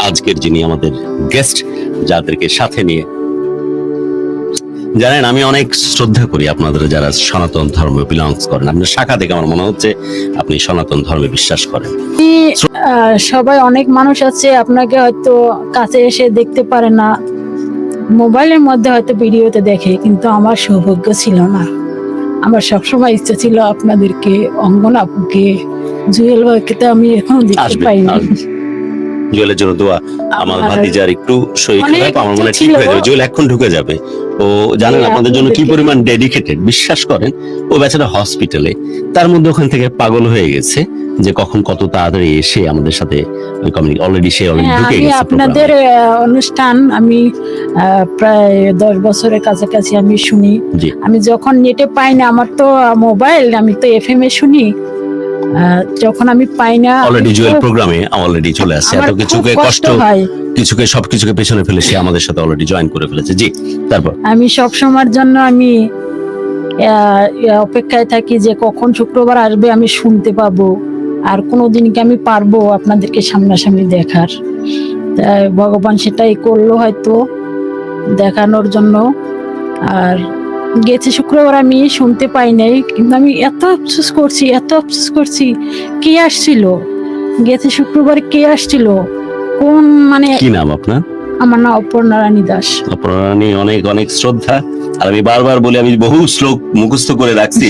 আজকের যিনি আমাদের গেস্ট, যাদেরকে সাথে নিয়ে, জানেন আমি অনেক শ্রদ্ধা করি আপনাদের যারা সনাতন ধর্মে বিলংস করেন। আপনার শাখা থেকে আমার মনে হচ্ছে আপনি সনাতন ধর্মে বিশ্বাস করেন। সবাই অনেক মানুষ আছে আপনাকে হয়তো কাছে এসে দেখতে পারে না, মোবাইলের মধ্যে হয়তো ভিডিওতে দেখে, কিন্তু আমার সৌভাগ্য ছিল না। আমার সবসময় ইচ্ছা ছিল আপনাদেরকে, অঙ্গন আপুকে, জুয়েল ভাইকে তো আমি এখন দেখতে পাইনি। জুয়েলের জন্য দোয়া। আমার ভাতিজার একটু শরীর খারাপ, আমার মনে ঠিক হয়ে যাবে। জুয়েল এখন ঢুকে যাবে। ও জানেন আপনাদের জন্য কি পরিমাণ ডেডিকেটেড, বিশ্বাস করেন। ও বেচারা হসপিটালে, তার মধ্যে ওখান থেকে পাগল হয়ে গেছে যে কখন কত তাড়াতাড়ি এসে আমাদের সাথে অলরেডি ঢুকে গেছে। আপনাদের অনুষ্ঠান আমি প্রায় 10 বছরের কাছাকাছি আমি শুনি। আমি যখন নেটে পাই না, আমার তো মোবাইল, আমি তো এফএম এ শুনি, যখন আমি পাই না অলরেডি জুয়েল প্রোগ্রামে অলরেডি চলে আসছে। এত কিছুকে কষ্ট হয়, কিছুকে সবকিছুকে পেছনে ফেলে সে আমাদের সাথে অলরেডি জয়েন করে ফেলেছে। জি, তারপর আমি সব সময়ের জন্য আমি অপেক্ষায় থাকি যে কখন শুক্রবার আসবে, আমি শুনতে পাবো, আর কোনোদিন কি আমি পারবো আপনাদেরকে সামনাসামনি দেখার। তাই ভগবান সেটাই করলো হয়তো দেখানোর জন্য। আর গেছে শুক্রবার আমি শুনতে পাই নাই, কিন্তু আমি এত আফসোস করছি কে আসছিল গেছে শুক্রবার, কে আসছিল, কোন, মানে কি নাম আপনার? আমার নাম অপর্ণা রানী দাস। অপর্ণা রানী, অনেক অনেক শ্রদ্ধা। আর আমি বারবার বলি, আমি বহু শ্লোক মুখস্থ করে রাখছি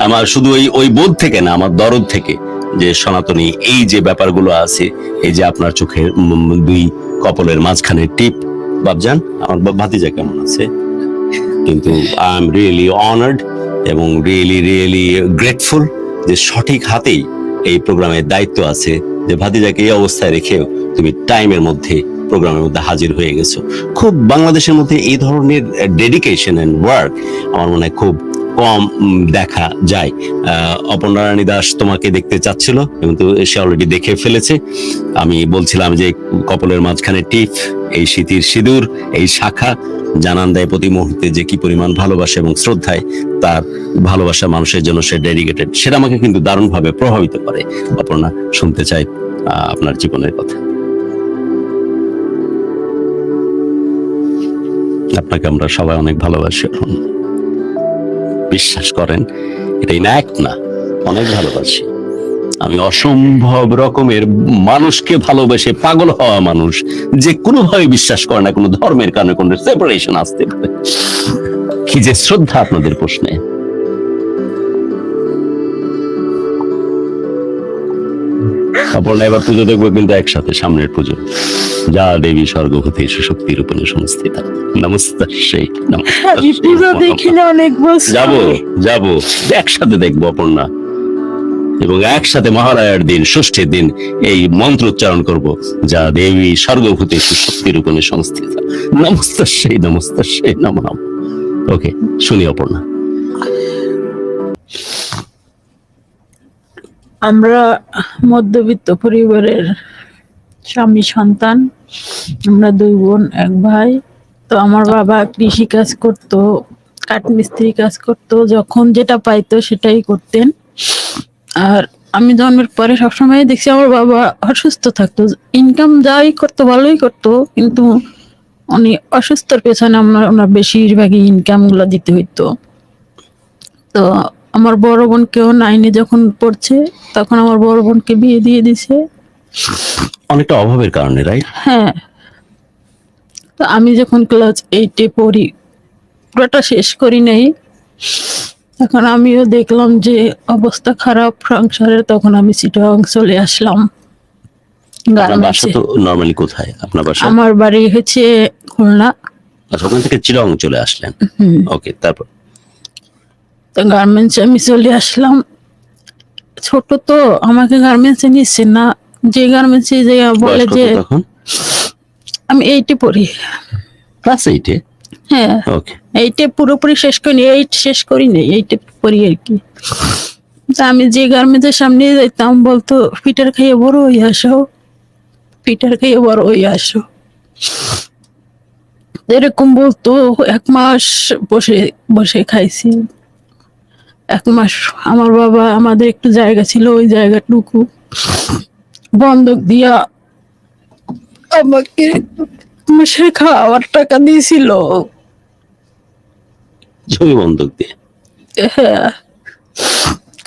আমার শুধু ওই বোধ থেকে না, আমার দরদ থেকে, যে সনাতনী এই যে ব্যাপারগুলো আছে, এই যে আপনার চোখের দুই কপলের মাঝখানে টিপ। বাবজান, আমার ভাতিজা কেমন আছে? কিন্তু আই এম রিয়েলি অনার্ড এবং রিয়েলি গ্রেটফুল যে সঠিক হাতেই এই প্রোগ্রামের দায়িত্ব আছে, যে ভাতিজাকে এই অবস্থায় রেখেও তুমি টাইমের মধ্যে প্রোগ্রামের মধ্যে হাজির হয়ে গেছো। খুব বাংলাদেশের মধ্যে এই ধরনের ডেডিকেশন এন্ড ওয়ার্ক আমার মনে হয় খুব কম দেখা যায়। অপর্ণা রানী দাস তোমাকে দেখতে চাচ্ছিল, কিন্তু সে অলরেডি দেখে ফেলেছে। আমি বলছিলাম যে কপলের মাঝখানে টিপ, এই স্মৃতির সিঁদুর, এই শাখা জানান দেয় প্রতি মুহূর্তে যে কি পরিমাণ ভালোবাসা এবং শ্রদ্ধায় তার ভালোবাসা মানুষের জন্য সে ডেডিকেটেড। সেটা আমাকে কিন্তু দারুণভাবে প্রভাবিত করে। অপর্ণা, শুনতে চাই আপনার জীবনের কথা। আপনাকে আমরা সবাই অনেক ভালোবাসি। বিশ্বাস করেন, এটাই না এক না, অনেক ভালোবাসি। আমি অসম্ভব রকমের মানুষকে ভালোবেসে পাগল হওয়া মানুষ, যে কোনোভাবে বিশ্বাস করে না কোনো ধর্মের কারণে কোনো সেপারেশন আসতে পারে। কি যে শ্রদ্ধা আপনাদের প্রশ্নে। অপর্ণা, এবার পুজো দেখবো কিন্তু একসাথে, সামনের পুজো। যা দেবী স্বর্গ হতে শক্তি রূপে সংস্থিত। নমস্কার। যাবো একসাথে দেখবো অপর্ণা, এবং একসাথে মহালয়ার দিন, ষষ্ঠীর দিন এই মন্ত্র উচ্চারণ করব, যা দেবী স্বর্গভূতে শক্তি রূপে সংস্থিত। নমস্কার নমঃ। ওকে, শুনি অপর্ণা। আমরা মধ্যবিত্ত পরিবারের স্বামী সন্তান, আমরা 2 বোন 1 ভাই। তো আমার বাবা কৃষি কাজ করতো, কাঠমিস্ত্রি কাজ করতো, যখন যেটা পাইতো সেটাই করতেন। আর আমি জন্মের পরে সবসময় দেখছি আমার বাবা অসুস্থ থাকতো, ইনকাম যাই করতো ভালোই করতো, কিন্তু উনি অসুস্থর পেছনে ওনার বেশিরভাগই ইনকাম গুলো দিতে হইতো। তো আমার বড় বোনকেও 9-এ যখন পড়ছে, তখন আমার বড় বোনকে বিয়ে দিয়ে দিছে, অনেকটা অভাবের কারণে, রাইট? হ্যাঁ। তো আমি যখন ক্লাস 8-এ পড়ি, পুরোটা শেষ করি নাই, তখন আমিও দেখলাম যে অবস্থা খারাপ সংসারের, তখন আমি চিটাগাং চলে আসলাম। নরমালি কোথায় আপনার বাসা? আমার বাড়ি হচ্ছে খুলনা। আচ্ছা, ওখান থেকে চিটাগাং চলে আসলেন। ওকে, তারপর? তো গার্মেন্টস আমি চলে আসলাম। ছোট তো, আমাকে গার্মেন্টসে নিচ্ছে না, যে গার্মেন্টসে যে বলে যে, আমি 8-এ পড়ি। ক্লাস 8-এ? হ্যাঁ, ওকে। 8-এ পুরোপুরি শেষ করিনি, 8 শেষ করি নাই, 8-এ পড়ি আর কি। আমি যে গার্মেন্টসের সামনে যাইতাম, বলতো পিটার খাইয়ে বড় হয়ে আসো, পিটার খাইয়ে বড় হয়ে আসো, এরকম বলতো। 1 মাস বসে বসে খাইছি। 1 মাস আমার বাবা, আমাদের একটু জায়গা ছিল, ওই জায়গাটুকু বন্ধক দিয়া আমাকে মাসে খাওয়ার টাকা দিয়েছিল। জমি বন্ধক দিয়ে? হ্যাঁ,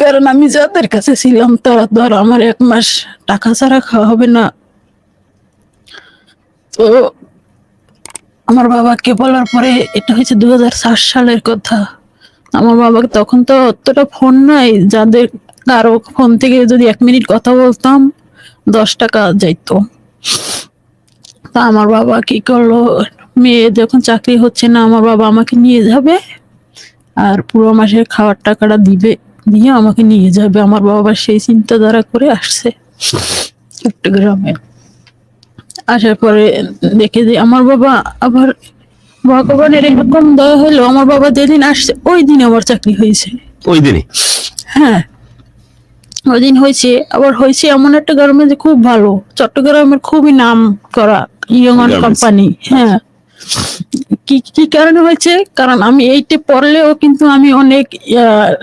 কারণ আমি যাদের কাছে ছিলাম তারা ধর আমার 1 মাস টাকা ছাড়া খাওয়া হবে না। তো আমার বাবাকে বলার পরে, এটা হয়েছে 2007 সালের কথা। আমার বাবাকে তখন তো অতটা ফোন নাই, যাদের কারো ফোন থেকে যদি 1 মিনিট কথা বলতাম 10 টাকা যাইতো। তা আমার বাবা কি করলো, মেয়ে যখন চাকরি হচ্ছে না, আমার বাবা আমাকে নিয়ে যাবে আর পুরো মাসের খাওয়ার টাকাটা দিবে, দিয়ে আমাকে নিয়ে যাবে। আমার বাবা সেই চিন্তাধারা করে আসছে চট্টগ্রামে। আসার পরে দেখে যে আমার বাবা আবার, ভগবানের এরকম দয়া হলো, আমার বাবা যেদিন আসছে ওই দিন আমার চাকরি হয়েছে। ওই দিনে? হ্যাঁ, ওই দিন হয়েছে। আবার হয়েছে এমন একটা গার্মেন্টস খুব ভালো, চট্টগ্রামের খুবই নাম করা ইয়ংন Garments। কোম্পানি। হ্যাঁ, কি কি কারণে হয়েছে, কারণ আমি 8-এ পড়লেও কিন্তু আমি অনেক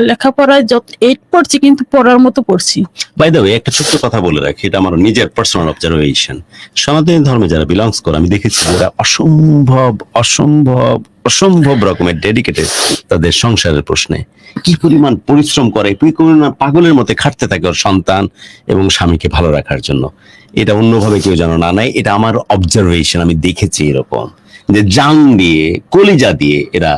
লেখাপড়ায়, যত 8 পড়ছি কিন্তু পড়ার মতো পড়ছি। বাই দ্য ওয়ে, একটা ছোট্ট কথা বলে রাখি, এটা আমার নিজের পার্সোনাল অবজারভেশন। সনাতনী ধর্মে যারা বিলংস করে, আমি দেখেছি ওরা অসম্ভব অসম্ভব অসম্ভব রকমের ডেডিকেটেড তাদের সংসারের প্রশ্নে। কি পরিমাণ পরিশ্রম করে, কি পরিমাণ পাগলের মতো খাটতে থাকে ওর সন্তান এবং স্বামীকে ভালো রাখার জন্য। এটা অন্যভাবে কেউ যেন না নেয়, এটা আমার অবজারভেশন। আমি দেখেছি এরকম যে জান দিয়ে, কলিজা দিয়ে এরা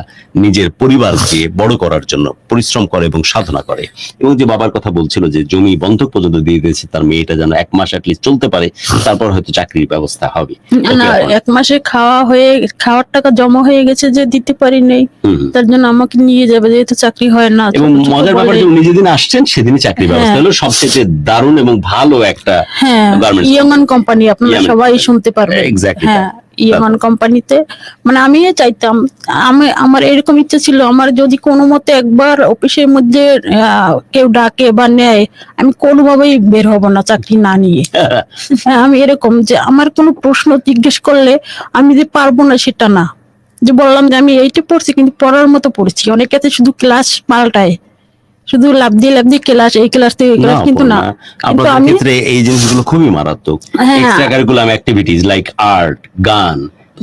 নিজের পরিবারকে বড় করার জন্য পরিশ্রম করে এবং সাধনা করে। এবং যে বাবার কথা বলছিল যে জমি বন্ধক পর্যন্ত দিয়ে দিয়েছে তার মেয়েটা যেন 1 মাস অ্যাটলিস্ট চলতে পারে, তারপর হয়তো চাকরির ব্যবস্থা হবে। না, 1 মাসে খাওয়ার টাকা জমা হয়ে গেছে যে দিতে পারি নাই, তার জন্য আমাকে নিয়ে যাবে, যেহেতু চাকরি হয় না। এবং ছোট ছোট মজার ব্যাপার বলে- যে উনি যেদিন আসছেন সেদিনই চাকরির ব্যবস্থা হলো, সবচেয়ে দারুণ এবং ভালো একটা হ্যাঁ, গার্মেন্টস ইয়ংন কোম্পানি, আপনারা ইয়ামান সবাই company। শুনতে পারবেন। Exactly হ্যাঁ, that। ইয়ংন কোম্পানিতে, মানে আমি চাইতাম, আমার এরকম ইচ্ছা ছিল, আমার যদি কোনো মতে একবার অফিসের মধ্যে কেউ ডাকে বা নেয়, আমি কোনোভাবেই বের হব না চাকরি না নিয়ে। হ্যাঁ, আমি এরকম যে আমার কোনো প্রশ্ন জিজ্ঞেস করলে আমি যে পারবো না সেটা না, যে বললাম যে আমি 8-এ পড়ছি কিন্তু পড়ার মতো পড়ছি। অনেকে আছে শুধু ক্লাস পাল্টায়, শুধু লাভ দিয়ে ক্লাস, এই ক্লাস থেকে ওই ক্লাস, কিন্তু না। কিন্তু আপনাদের আমি ক্ষেত্রে এই জিনিসগুলো খুবই মারাত্মক। হ্যাঁ। Extra curriculum activities like art, গান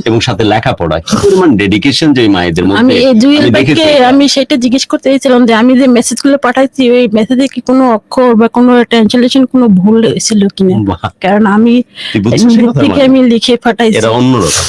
এবং সাথে লেখাপড়া, কি পরিমাণ ডেডিকেশন যে মায়েদের আমি মধ্যে এই জুয়েল আমি ভাইকে দেখেছি। আমি সেটা জিজ্ঞেস করতে চাইছিলাম যে আমি যে মেসেজ গুলো পাঠাইছি ওই মেসেজে কি কোনো অক্ষর বা কোনো ট্রান্সলেশন কোনো ভুল ছিল কিনা, বাহ, কারণ আমি তুই বুঝছিস সে কথা? থেকে মানে আমি লিখে পাঠাইছি। এরা অন্যরকম,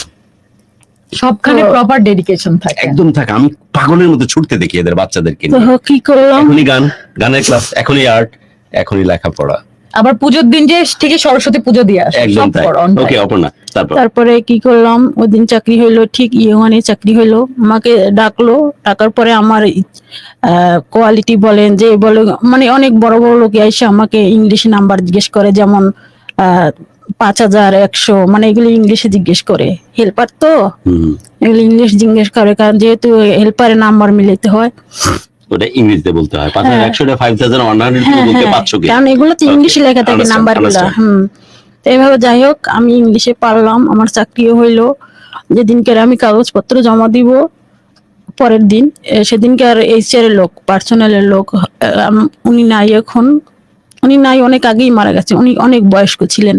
সবখানে তো- প্রপার ডেডিকেশন থাকে। একদম থাকে। আমি পাগলের মতো ছুটতে দেখি এদের বাচ্চাদেরকে তো নিয়ে। কি করলাম, এখনই গান, গানের ক্লাস, এখনই আর্ট, এখনই লেখাপড়া। আবার পুজোর দিন যে ঠিকই সরস্বতী পুজো দিয়ে আসে, একদম সব তাই। on time। ওকে অপর্ণা, তারপর? তারপরে কি করলাম, ওই দিন চাকরি হইলো, ঠিক ইউএনে চাকরি হইলো, আমাকে ডাকলো। ডাকার পরে আমার কোয়ালিটি বলেন যে বলে, মানে অনেক বড় বড় লোক এসে আমাকে ইংলিশ নাম্বার জিজ্ঞেস করে, যেমন 5100, মানে এগুলো ইংলিশে জিজ্ঞেস করে। হেল্পার তো হুম, এগুলো ইংলিশ জিজ্ঞেস করে, কারণ যেহেতু হেল্পারের নাম্বার মিলাতে হয়। ওটা ইংরেজিতে বলতে হয়। হ্যাঁ। 5100 5100 হ্যাঁ, বলতে হ্যাঁ, 500 কে। কারণ এগুলো তো Okay, ইংলিশে লেখা থাকে understand, নাম্বার গুলা। understand। তো এইভাবে যাই হোক, আমি ইংলিশে পারলাম, আমার চাকরিও হইলো। যেদিনকে আমি কাগজপত্র জমা দিব পরের দিন, সেদিনকে আর এইচআর এর লোক, পার্সোনালের লোক, উনি নাই এখন, উনি নাই, অনেক আগেই মারা গেছে। উনি অনেক বয়স্ক ছিলেন,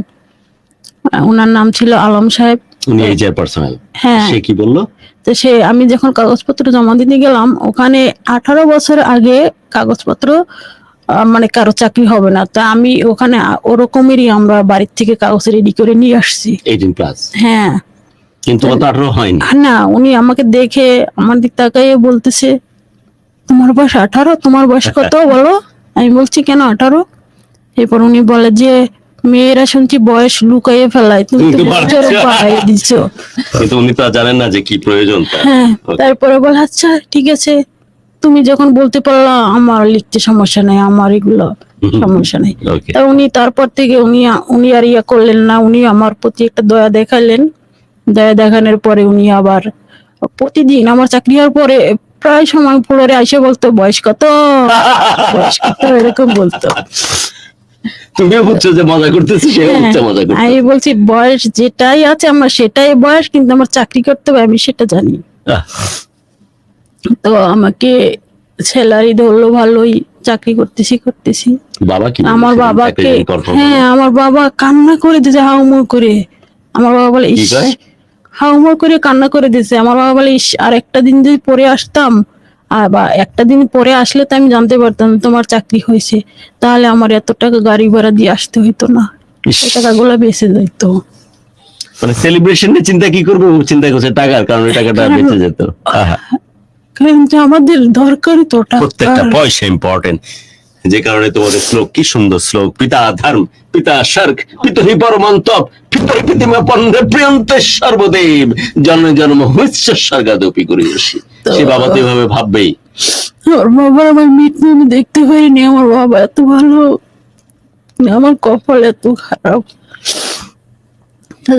ওনার নাম ছিল আলম সাহেব। উনি এইচআর পার্সোনাল। হ্যাঁ, সে কি বললো? তো আমি যখন কাগজপত্র জমা দিতে গেলাম, ওখানে 18 বছর আগে কাগজপত্র মানে কারো চাকরি হবে না। তা আমি ওখানে ওরকমেরই আমরা বাড়ির থেকে কাগজ রেডি করে নিয়ে আসছি। 18 প্লাস, হ্যাঁ, কিন্তু কত 18 হয়নি। না, উনি আমাকে দেখে আমার দিক তাকাইয়ে বলতেছে, তোমার বয়স 18? তোমার বয়স কত বলো? আমি বলছি কেন 18? এরপর উনি বলে যে মেয়েরা শুনছি বয়স লুকাইয়ে ফেলায়, তুমি তো তুমি বছর পারছো। বাড়াই দিছো। কিন্তু উনি তো আর জানেন না যে কি প্রয়োজন তার। হ্যাঁ, Okay. তারপরে বলে আচ্ছা ঠিক আছে, তুমি যখন বলতে পারলা, আমার লিখতে সমস্যা নেই, আমার এগুলো সমস্যা নেই। Okay. তা উনি তারপর থেকে উনি আর ইয়া করলেন না, উনি আমার প্রতি একটা দয়া দেখালেন। দয়া দেখানোর পরে উনি আবার প্রতিদিন আমার চাকরি হওয়ার পরে প্রায় সময় ফ্লোরে এসে বলতো, বয়স কত, বয়স কত, এরকম বলতো। তুমিও বুঝছো যে মজা করতেছি, সেও বুঝছে মজা আমি করতেছে। বলছি বয়স যেটাই আছে আমার সেটাই বয়স, কিন্তু আমার চাকরি করতে হবে আমি সেটা জানি। আহ, তো আমাকে স্যালারি ধরলো ভালোই, চাকরি করতেছি। বাবা কি আমার বলেছিলেন? বাবাকে, একটা confirm হ্যাঁ, হলো। আমার বাবা কান্না করে দিতে হাউমাউ করে, আমার বাবা বলে কি ইস, কয়? হাউমাউ করে কান্না করে দিছে। আমার বাবা বলে ইস, আর একটা দিন যদি পরে আসতাম, আর বা একটা দিন পরে আসলে তো আমি জানতে পারতাম তোমার চাকরি হয়েছে, তাহলে আমার এত টাকা গাড়ি ভাড়া দিয়ে আসতে হইতো না, ইস, এই টাকাগুলো বেঁচে যাইতো। মানে সেলিব্রেশনের চিন্তা কি করবো, ও চিন্তা করছে টাকার কারণে টাকাটা বেঁচে যেত। আহা, কারণ যে আমাদের দরকারই তো প্রত্যেকটা টাকা। পয়সা ইম্পর্টেন্ট, যে কারণে তোমাদের শ্লোক কি সুন্দর শ্লোক, পিতা ধর্ম পিতা স্বর্গ পিতরি পরমন্তপ পিতরি পিতিমা পন্ডে প্রিয়ন্তে সর্বদেব জন্ম জন্ম হইছে স্বর্গাদপি করিয়সি। সে বাবা তো এভাবে ভাববেই। আমার বাবা আমার মৃত্যু আমি দেখতে পারিনি। আমার বাবা এত ভালো, আমার কপাল এত খারাপ।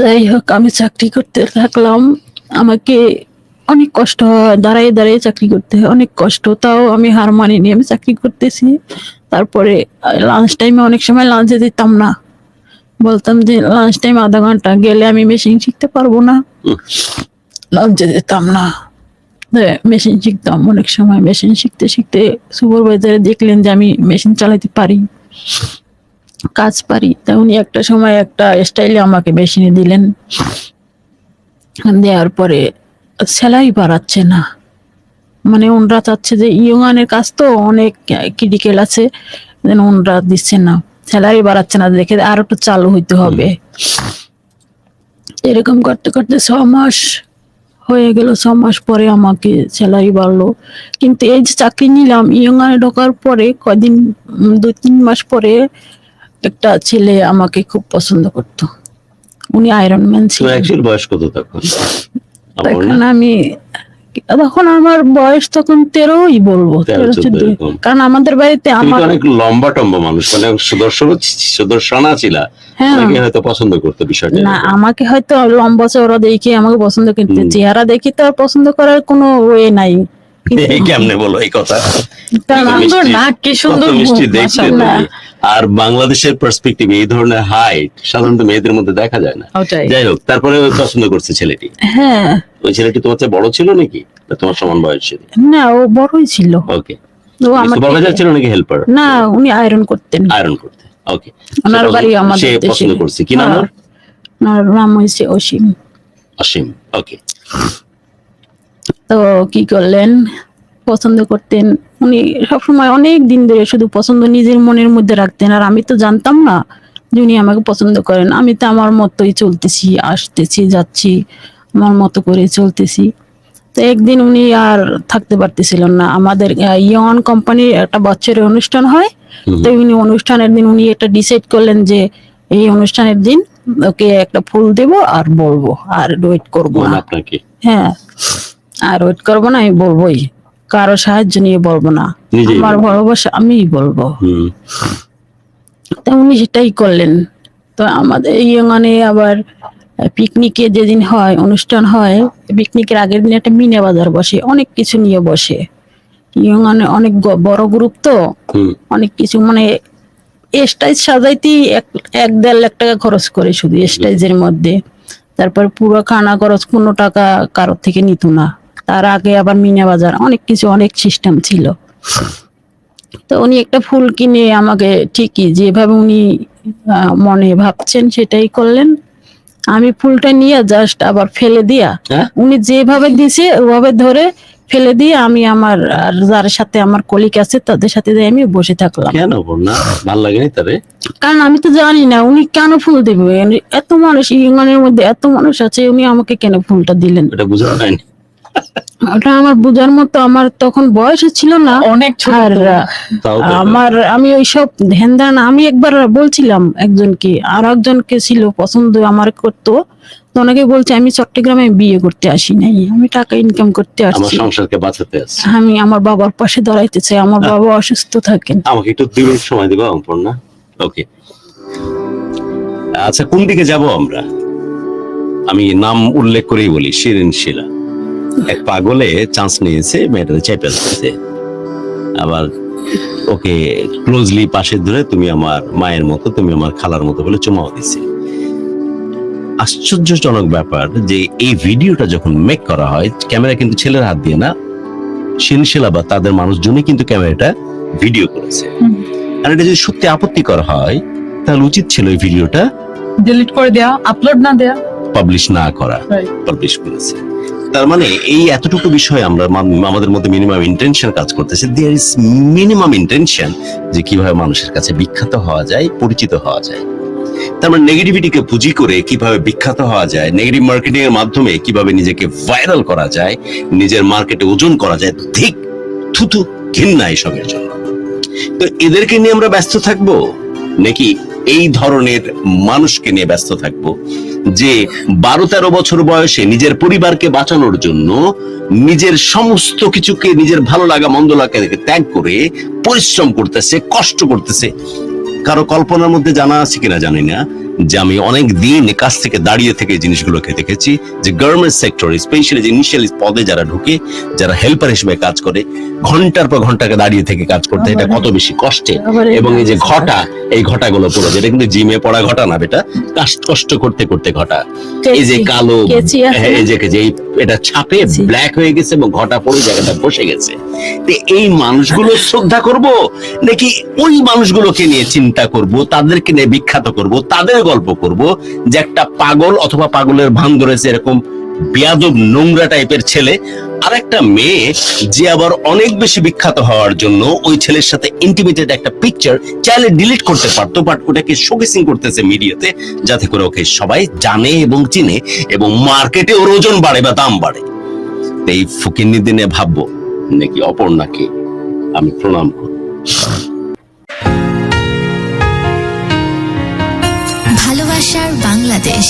যাই হোক, আমি চাকরি করতে থাকলাম। আমাকে অনেক কষ্ট হয়, দাঁড়ায় দাঁড়িয়ে চাকরি করতে হয়, অনেক কষ্ট। তাও আমি হার মানিনি, আমি চাকরি করতেছি। তারপরে লাঞ্চ টাইমে অনেক সময় লাঞ্চে দিতাম না, বলতাম যে লাঞ্চ টাইম আধা ঘন্টা গেলে আমি মেশিন শিখতে পারবো না, লাঞ্চে দিতাম না। মেশিন শিখতাম, অনেক সময় মেশিন শিখতে শিখতে সুপারভাইজারে দেখলেন যে আমি মেশিন চালাতে পারি, কাজ পারি। তা উনি একটা সময় একটা স্টাইলে আমাকে মেশিনে দিলেন। দেওয়ার পরে স্যালারি বাড়াচ্ছে না, মানে ওনরা চাচ্ছে যে ইয়ংআনের কাজ তো অনেক ক্রিটিক্যাল আছে, ওনরা দিচ্ছে না, স্যালারি বাড়াচ্ছে না, দেখে আর একটু চালু হইতে হবে। এরকম করতে করতে 6 মাস হয়ে গেল। 6 মাস পরে আমাকে স্যালারি বাড়লো। কিন্তু এই যে চাকরি নিলাম, ইয়ংআনে ঢোকার পরে কয়দিন, 2-3 মাস পরে একটা ছেলে আমাকে খুব পছন্দ করতো। উনি আয়রন ম্যান তো ছিলেন। অ্যাকচুয়ালি বয়স কত তখন? তখন আমার বয়স তখন 13ই বলবো, 13-14 13-14। এরকম। কারণ আমাদের বাড়িতে তুমি আমার তো অনেক লম্বা টম্বা মানুষ, মানে সুদর্শনা ছিল, হ্যাঁ। অনেকে হয়তো পছন্দ করতো বিষয়টা। না, আমাকে হয়তো লম্বা চওড়া দেখে আমাকে পছন্দ করতে, চেহারা দেখি তো আর পছন্দ করার কোনো ওয়ে নাই। কিন্তু এই কেমনে বলো এই কথা? কারণ কত সুন্দর মিষ্টি, নাক, কি সুন্দর কত মিষ্টি মুখ, দেখতে মাশাআল্লাহ। তুমি। আর বাংলাদেশের পার্সপেক্টিভে এই ধরনের হাইট সাধারণত মেয়েদের মধ্যে দেখা যায় না। ওটাই। যাই হোক, তারপরে ও পছন্দ করছে ছেলেটি। হ্যাঁ, ওই ছেলেটি তোমার চেয়ে বড় ছিল নাকি, না তোমার সমান বয়সের? না ও বড়ই ছিল। ওকে, ও আমার সুপারভাইজার থেকে- ছিল নাকি হেল্পার? না, উনি আয়রন করতেন। আয়রন করতে। ওকে, ওনার বাড়ি আমাদের সে দেশে। পছন্দ করছে। কি নাম ওর? ওনার নাম হয়েছে অসীম। অসীম। ওকে, তো কি করলেন, পছন্দ করতেন উনি সবসময়, অনেক দিন ধরে শুধু পছন্দ নিজের মনের মধ্যে রাখতেন। আর আমি তো জানতাম না যে উনি আমাকে পছন্দ করেন। আমি তো আমার মতোই চলতেছি, আসতেছি যাচ্ছি, আমার মতো করে চলতেছি। তো একদিন উনি আর থাকতে পারতেছিলেন না। আমাদের ইয়ন কোম্পানির একটা বছরের অনুষ্ঠান হয়, তো উনি অনুষ্ঠানের দিন উনি একটা ডিসাইড করলেন যে এই অনুষ্ঠানের দিন ওকে একটা ফুল দেব আর বলবো, আর ওয়েট করবো মনে না। আপনাকে হ্যাঁ, আর ওয়েট করবো না, আমি বলবোই, কারো সাহায্য নিয়ে বলবো না, নিজেই আমার বলবো। ভালোবাসা আমিই বলবো। হুম, তো উনি সেটাই করলেন। তো আমাদের ইয়ংআনে আবার পিকনিকে যেদিন হয়, অনুষ্ঠান হয়, পিকনিকের আগের দিন একটা মিনা বাজার বসে, অনেক কিছু নিয়ে বসে। ইয়ংআনে অনেক বড় গ্রুপ তো, হুম। অনেক কিছু, মানে স্টেজ সাজাইতেই 1-1.5 লাখ টাকা খরচ করে শুধু স্টেজের মধ্যে। তারপর পুরো খানা খরচ 15 টাকা কারোর থেকে নিত না। তার আগে আবার মিনা বাজার, অনেক কিছু, অনেক সিস্টেম ছিল। তো উনি একটা ফুল কিনে আমাকে, ঠিকই যেভাবে উনি মনে ভাবছেন সেটাই করলেন। আমি ফুলটা নিয়ে জাস্ট আবার ফেলে দিয়া, হ্যাঁ? উনি যেভাবে দিছে ওভাবে ধরে ফেলে দিয়ে আমি আমার, আর যার সাথে আমার কলিগ আছে তাদের সাথে যাই আমি বসে থাকলাম। কেন বন্যা ভাল লাগেনি তারে? কারণ আমি তো জানি না উনি কেন ফুল দেবে, এত মানুষ, ইয়ংআনের মধ্যে এত মানুষ আছে, উনি আমাকে কেন ফুলটা দিলেন, এটা বুঝা হয়নি। ওটা আমার বোঝার মতো আমার তখন বয়স ছিল না। অনেক ছোট আর তো। তাও তো আমি ওইসব ধ্যান ধারণা, আমি একবার বলছিলাম একজনকে, আর একজনকে ছিল পছন্দ আমার করতো, তো ওনাকে বলছে আমি চট্টগ্রামে বিয়ে করতে আসি নাই, আমি টাকা ইনকাম করতে আমার আসছি, সংসারকে বাঁচাতে আছে। আমি আমার বাবার পাশে দাঁড়াইতে চাই, আমার বাবা অসুস্থ থাকেন। আমাকে একটু 2 মিনিট সময় দিবা অপর্ণা? ওকে, আচ্ছা, কোন দিকে যাব আমরা? আমি নাম উল্লেখ করেই বলি, শিরিন শিলা। এক পাগলে চান্স নিয়েছে, মেয়েটাতে চেপে দিচ্ছে, আবার ওকে ক্লোজলি পাশে ধরে তুমি আমার মায়ের মতো, তুমি আমার খালার মতো বলে চুমাও দিচ্ছে। আশ্চর্যজনক ব্যাপার যে এই ভিডিওটা যখন মেক করা হয়, ক্যামেরা কিন্তু ছেলের হাত দিয়ে না, শিরিন শিলা বা তাদের মানুষজনই কিন্তু ক্যামেরাটা ভিডিও করেছে। আর এটা যদি সত্যি আপত্তিকর হয়, তাহলে উচিত ছিল এই ভিডিওটা ডিলিট করে দেয়া, আপলোড না দেয়া। পাবলিশ না করা পাবলিশ করেছে। তার মানে এই এতটুকু বিষয় আমরা আমাদের মধ্যে মিনিমাম ইন্টেনশন কাজ করতেছে। দেয়ার ইজ মিনিমাম ইন্টেনশন যে কিভাবে মানুষের কাছে বিখ্যাত হওয়া যায়, পরিচিত হওয়া যায়। তার মানে নেগেটিভিটিকে পুঁজি করে কিভাবে বিখ্যাত হওয়া যায়, নেগেটিভ মার্কেটিং এর মাধ্যমে কিভাবে নিজেকে ভাইরাল করা যায়, নিজের মার্কেটে ওজন করা যায়, ঠিক থুতু ঘৃণা এসবের জন্য। তো এদেরকে নিয়ে আমরা ব্যস্ত থাকবো, নাকি এই ধরনের মানুষকে নিয়ে ব্যস্ত থাকবো যে 12-13 বছর বয়সে নিজের পরিবারকে বাঁচানোর জন্য নিজের সমস্ত কিছুকে, নিজের ভালো লাগা মন্দ লাগাকে ত্যাগ করে পরিশ্রম করতেছে, কষ্ট করতেছে। কারো কল্পনার মধ্যে জানা আছে কিনা জানি না যে আমি অনেক দিন কাছ থেকে দাঁড়িয়ে থেকে জিনিসগুলোকে দেখেছি যে গভর্নমেন্ট সেক্টর স্পেশালি যে ইনিশিয়াল পদে যারা ঢুকে, যারা হেল্পার হিসেবে কাজ করে, ঘন্টার পর ঘন্টাকে দাঁড়িয়ে থেকে কাজ করতে, এটা কত বেশি কষ্টে। এবং এই যে ঘটা, এই ঘটাগুলো পুরো, যেটা কিন্তু জিমে পড়া ঘটা না বেটা, কষ্ট করতে করতে ঘটা। এই যে কালো, এই যে এটা ছাপে ব্ল্যাক হয়ে গেছে এবং ঘটা পড়ে জায়গাটা বসে গেছে। এই মানুষগুলো শ্রদ্ধা করব, নাকি ওই মানুষগুলোকে নিয়ে চিন্তা করব, তাদেরকে নিয়ে বিখ্যাত করব, তাদের গল্প করব যে একটা পাগল অথবা পাগলের ভান ধরেছে এরকম বেয়াদব নোংরা টাইপের ছেলে, আর একটা মেয়ে যে আবার অনেক বেশি বিখ্যাত হওয়ার জন্য ওই ছেলের সাথে ইন্টিমেটেড একটা পিকচার চাইলে ডিলিট করতে পারতো, বাট ওটাকে শোকেসিং করতেছে মিডিয়াতে, যাতে করে ওকে সবাই জানে এবং চিনে এবং মার্কেটে ওর ওজন বাড়ে বা দাম বাড়ে। এই ফকিন্নি দিনে ভাববো নাকি অপর্ণাকে আমি প্রণাম করি। ভালোবাসার বাংলাদেশ।